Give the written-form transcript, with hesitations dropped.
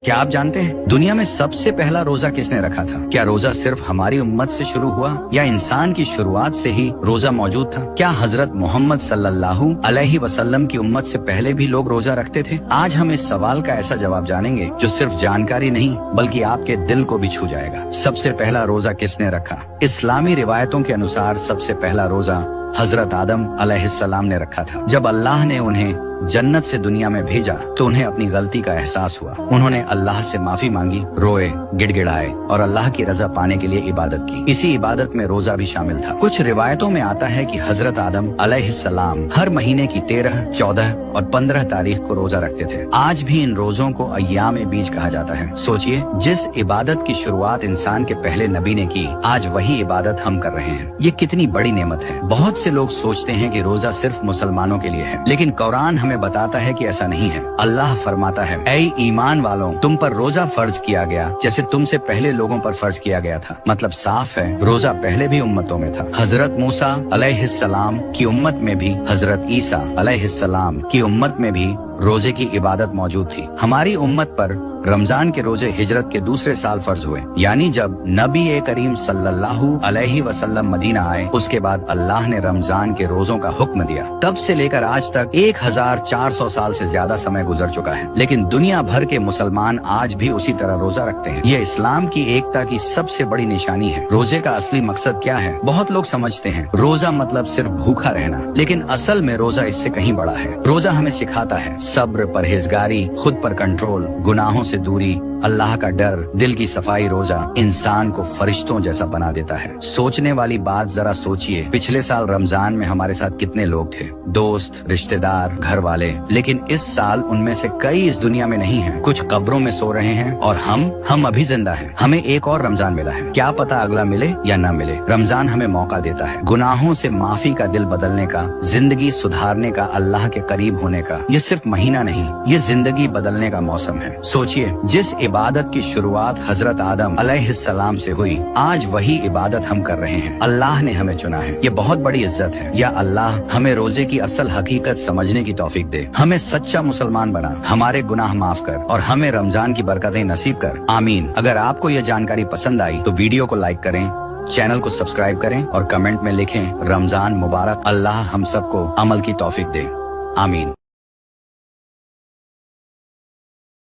क्या आप जानते हैं दुनिया में सबसे पहला रोजा किसने रखा था? क्या रोजा सिर्फ हमारी उम्मत से शुरू हुआ या इंसान की शुरुआत से ही रोजा मौजूद था? क्या हजरत मोहम्मद सल्लल्लाहु अलैहि वसल्लम की उम्मत से पहले भी लोग रोजा रखते थे? आज हम इस सवाल का ऐसा जवाब जानेंगे जो सिर्फ जानकारी नहीं बल्कि आपके दिल को भी छू जाएगा। सबसे पहला रोजा किसने रखा? इस्लामी रिवायतों के अनुसार सबसे पहला रोजा हजरत आदम अलैहिस्सलाम ने रखा था। जब अल्लाह ने उन्हें जन्नत से दुनिया में भेजा तो उन्हें अपनी गलती का एहसास हुआ। उन्होंने अल्लाह से माफी मांगी, रोए, गिड़गिड़ाए और अल्लाह की रजा पाने के लिए इबादत की। इसी इबादत में रोजा भी शामिल था। कुछ रिवायतों में आता है कि हजरत आदम अलैहिस्सलाम हर महीने की 13, 14 और 15 तारीख को रोजा रखते थे। आज भी इन रोजों को अय्याम बीज कहा जाता है। सोचिए, जिस इबादत की शुरुआत इंसान के पहले नबी ने की, आज वही इबादत हम कर रहे हैं। ये कितनी बड़ी नेमत है। बहुत से लोग सोचते हैं कि रोजा सिर्फ मुसलमानों के लिए है, लेकिन कुरान हमें बताता है कि ऐसा नहीं है। अल्लाह फरमाता है, ऐ ईमान वालों, तुम पर रोजा फर्ज किया गया जैसे तुमसे पहले लोगों पर फर्ज किया गया था। मतलब साफ है, रोजा पहले भी उम्मतों में था। हजरत मूसा अलैहिस्सलाम की उम्मत में भी, हजरत ईसा अलैहिस्सलाम की उम्मत में भी रोजे की इबादत मौजूद थी। हमारी उम्मत पर रमजान के रोजे हिजरत के दूसरे साल फर्ज हुए, यानी जब नबी करीम सल्लल्लाहु अलैहि वसल्लम मदीना आए, उसके बाद अल्लाह ने रमजान के रोजों का हुक्म दिया। तब से लेकर आज तक 1400 साल से ज्यादा समय गुजर चुका है, लेकिन दुनिया भर के मुसलमान आज भी उसी तरह रोजा रखते हैं। ये इस्लाम की एकता की सबसे बड़ी निशानी है। रोजे का असली मकसद क्या है? बहुत लोग समझते हैं रोजा मतलब सिर्फ भूखा रहना, लेकिन असल में रोजा इससे कहीं बड़ा है। रोजा हमें सिखाता है सब्र, परहेजगारी, खुद पर कंट्रोल, गुनाहों से दूरी, अल्लाह का डर, दिल की सफाई। रोजा इंसान को फरिश्तों जैसा बना देता है। सोचने वाली बात जरा सोचिए, पिछले साल रमजान में हमारे साथ कितने लोग थे, दोस्त, रिश्तेदार, घर वाले, लेकिन इस साल उनमें से कई इस दुनिया में नहीं हैं। कुछ कब्रों में सो रहे हैं और हम अभी जिंदा हैं। हमें एक और रमजान मिला है, क्या पता अगला मिले या न मिले। रमजान हमें मौका देता है गुनाहों से माफी का, दिल बदलने का, जिंदगी सुधारने का, अल्लाह के करीब होने का। ये सिर्फ महीना नहीं, ये जिंदगी बदलने का मौसम है। सोचिए, जिस इबादत की शुरुआत हजरत आदम अलैहिस्सलाम से हुई, आज वही इबादत हम कर रहे हैं। अल्लाह ने हमें चुना है, ये बहुत बड़ी इज्जत है। या अल्लाह हमें रोजे की असल हकीकत समझने की तौफीक दे, हमें सच्चा मुसलमान बना, हमारे गुनाह माफ कर और हमें रमजान की बरकतें नसीब कर। आमीन। अगर आपको यह जानकारी पसंद आई तो वीडियो को लाइक करें, चैनल को सब्सक्राइब करें और कमेंट में लिखें रमजान मुबारक। अल्लाह हम सबको अमल की तौफीक दे। आमीन।